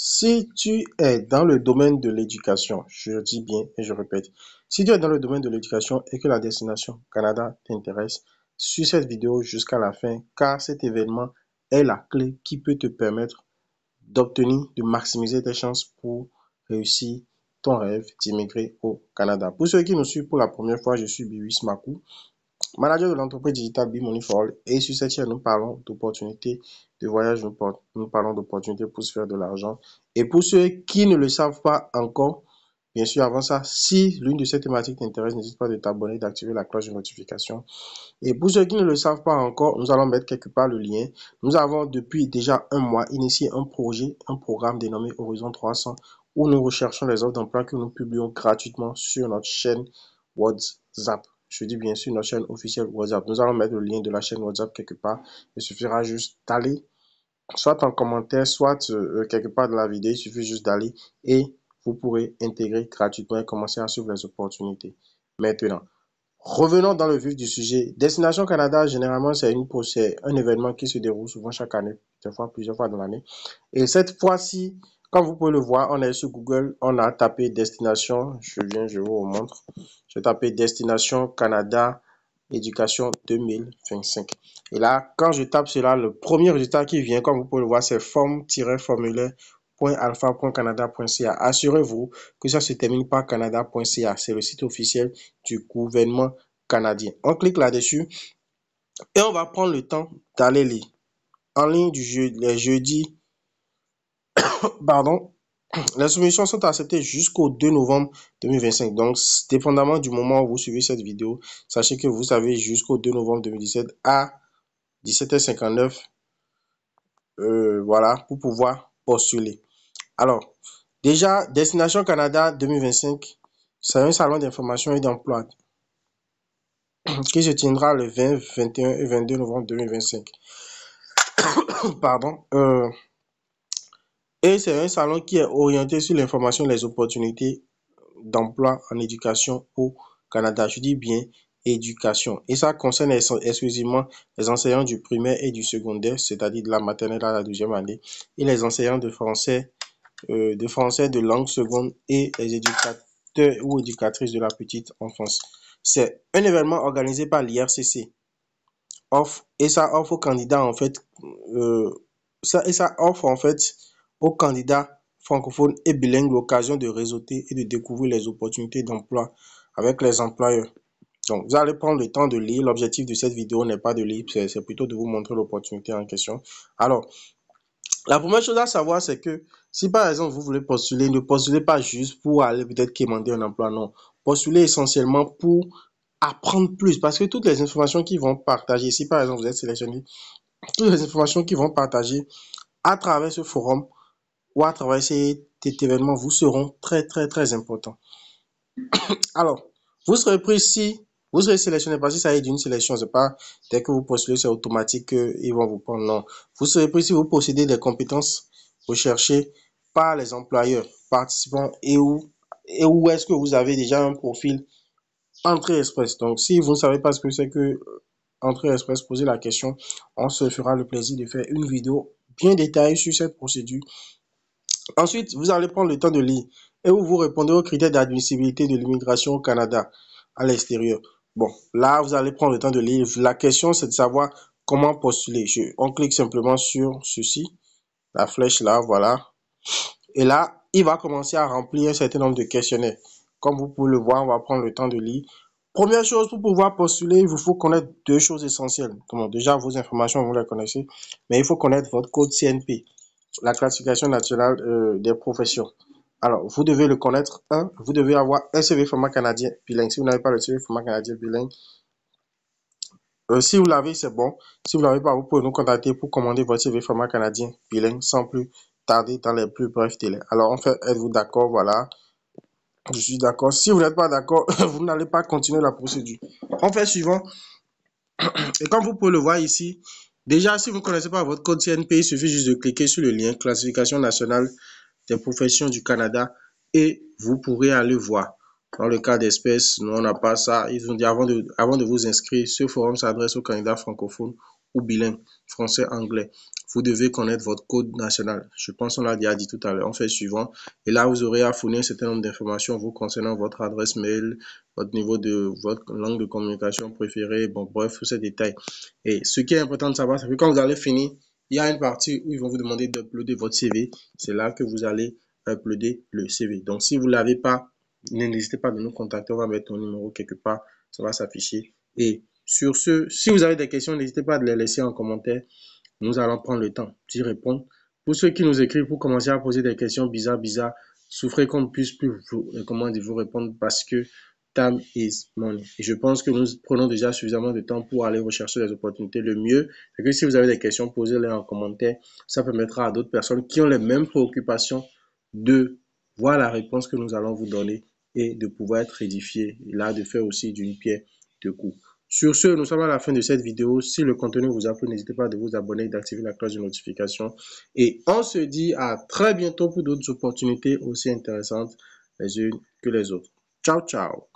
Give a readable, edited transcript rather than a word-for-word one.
Si tu es dans le domaine de l'éducation, je dis bien et je répète, si tu es dans le domaine de l'éducation et que la destination Canada t'intéresse, suis cette vidéo jusqu'à la fin car cet événement est la clé qui peut te permettre d'obtenir, de maximiser tes chances pour réussir ton rêve d'immigrer au Canada. Pour ceux qui nous suivent pour la première fois, je suis Biwis Makou, manager de l'entreprise digitale BeMoneyForAll, et sur cette chaîne, nous parlons d'opportunités de voyage, nous parlons d'opportunités pour se faire de l'argent. Et pour ceux qui ne le savent pas encore, bien sûr, avant ça, si l'une de ces thématiques t'intéresse, n'hésite pas de t'abonner, d'activer la cloche de notification. Et pour ceux qui ne le savent pas encore, nous allons mettre quelque part le lien. Nous avons depuis déjà un mois initié un projet, un programme dénommé Horizon 300, où nous recherchons les offres d'emploi que nous publions gratuitement sur notre chaîne WhatsApp. Je dis bien sûr notre chaîne officielle WhatsApp. Nous allons mettre le lien de la chaîne WhatsApp quelque part. Il suffira juste d'aller, soit en commentaire, soit quelque part dans la vidéo. Il suffit juste d'aller et vous pourrez intégrer gratuitement et commencer à suivre les opportunités. Maintenant, revenons dans le vif du sujet. Destination Canada, généralement, c'est un événement qui se déroule souvent chaque année, des fois plusieurs fois dans l'année. Et cette fois-ci, comme vous pouvez le voir, on est sur Google, on a tapé destination, je vous montre. Je tapé destination Canada éducation 2025. Et là, quand je tape cela, le premier résultat qui vient, comme vous pouvez le voir, c'est forme-formulaire.alpha.canada.ca. Assurez-vous que ça se termine par canada.ca. C'est le site officiel du gouvernement canadien. On clique là-dessus et on va prendre le temps d'aller lire. En ligne les jeudis, pardon, les soumissions sont acceptées jusqu'au 2 novembre 2025. Donc, dépendamment du moment où vous suivez cette vidéo, sachez que vous avez jusqu'au 2 novembre 2017 à 17h59, voilà, pour pouvoir postuler. Alors, déjà, Destination Canada 2025, c'est un salon d'information et d'emploi qui se tiendra le 20, 21 et 22 novembre 2025. Pardon. Et c'est un salon qui est orienté sur l'information et les opportunités d'emploi en éducation au Canada. Je dis bien éducation. Et ça concerne exclusivement les enseignants du primaire et du secondaire, c'est-à-dire de la maternelle à la 12e année, et les enseignants de français de langue seconde et les éducateurs ou éducatrices de la petite enfance. C'est un événement organisé par l'IRCC. Et ça offre aux candidats en fait, ça offre en fait aux candidats francophones et bilingues l'occasion de réseauter et de découvrir les opportunités d'emploi avec les employeurs. Donc, vous allez prendre le temps de lire. L'objectif de cette vidéo n'est pas de lire, c'est plutôt de vous montrer l'opportunité en question. Alors, la première chose à savoir, c'est que si par exemple vous voulez postuler, ne postulez pas juste pour aller peut-être quémander un emploi, non. Postulez essentiellement pour apprendre plus parce que toutes les informations qu'ils vont partager, si par exemple vous êtes sélectionné, toutes les informations qu'ils vont partager à travers ce forum ou à travers cet événement vous seront très, très, très importants. Alors, vous serez pris si vous serez sélectionné parce que ça est d'une sélection, c'est pas dès que vous postulez, c'est automatique qu'ils vont vous prendre. Non. Vous serez pris si vous possédez des compétences recherchées par les employeurs participants et où est-ce que vous avez déjà un profil Entrée Express. Donc, si vous ne savez pas ce que c'est que Entrée Express, posez la question. On se fera le plaisir de faire une vidéo bien détaillée sur cette procédure. Ensuite, vous allez prendre le temps de lire et vous répondez aux critères d'admissibilité de l'immigration au Canada à l'extérieur. Bon, là, vous allez prendre le temps de lire. La question, c'est de savoir comment postuler. On clique simplement sur ceci, la flèche là, voilà. Et là, il va commencer à remplir un certain nombre de questionnaires. Comme vous pouvez le voir, on va prendre le temps de lire. Première chose, pour pouvoir postuler, il vous faut connaître deux choses essentielles. Bon, déjà, vos informations, vous les connaissez, mais il faut connaître votre code CNP, la classification nationale des professions. Alors, vous devez le connaître. Vous devez avoir un CV format canadien bilingue. Si vous n'avez pas le CV format canadien bilingue, si vous l'avez, c'est bon. Si vous ne l'avez pas, vous pouvez nous contacter pour commander votre CV format canadien bilingue sans plus tarder dans les plus brefs délais. Alors, en fait, êtes-vous d'accord? Voilà. Je suis d'accord. Si vous n'êtes pas d'accord, vous n'allez pas continuer la procédure. On fait suivant. Et comme vous pouvez le voir ici, déjà, si vous ne connaissez pas votre code CNP, il suffit juste de cliquer sur le lien Classification nationale des professions du Canada et vous pourrez aller voir. Dans le cas d'espèces, nous, on n'a pas ça. Ils ont dit avant de vous inscrire, ce forum s'adresse aux candidats francophones ou bilingues, français-anglais. vous devez connaître votre code national. Je pense qu'on l'a déjà dit tout à l'heure. On fait suivant. Et là, vous aurez à fournir un certain nombre d'informations vous concernant votre adresse mail, votre niveau de votre langue de communication préférée, bon, bref, tous ces détails. Et ce qui est important de savoir, c'est que quand vous allez finir, il y a une partie où ils vont vous demander d'uploader votre CV. C'est là que vous allez uploader le CV. Donc, si vous ne l'avez pas, n'hésitez pas à nous contacter. On va mettre ton numéro quelque part. Ça va s'afficher. Et sur ce, si vous avez des questions, n'hésitez pas à les laisser en commentaire. Nous allons prendre le temps d'y répondre. Pour ceux qui nous écrivent pour commencer à poser des questions bizarres, souffrez qu'on ne puisse plus vous répondre parce que time is money. Et je pense que nous prenons déjà suffisamment de temps pour aller rechercher les opportunités. Le mieux, c'est que si vous avez des questions, posez-les en commentaire. Ça permettra à d'autres personnes qui ont les mêmes préoccupations de voir la réponse que nous allons vous donner et de pouvoir être édifiés. Et là, de faire aussi d'une pierre deux coups. Sur ce, nous sommes à la fin de cette vidéo. Si le contenu vous a plu, n'hésitez pas à vous abonner et d'activer la cloche de notification. Et on se dit à très bientôt pour d'autres opportunités aussi intéressantes les unes que les autres. Ciao, ciao.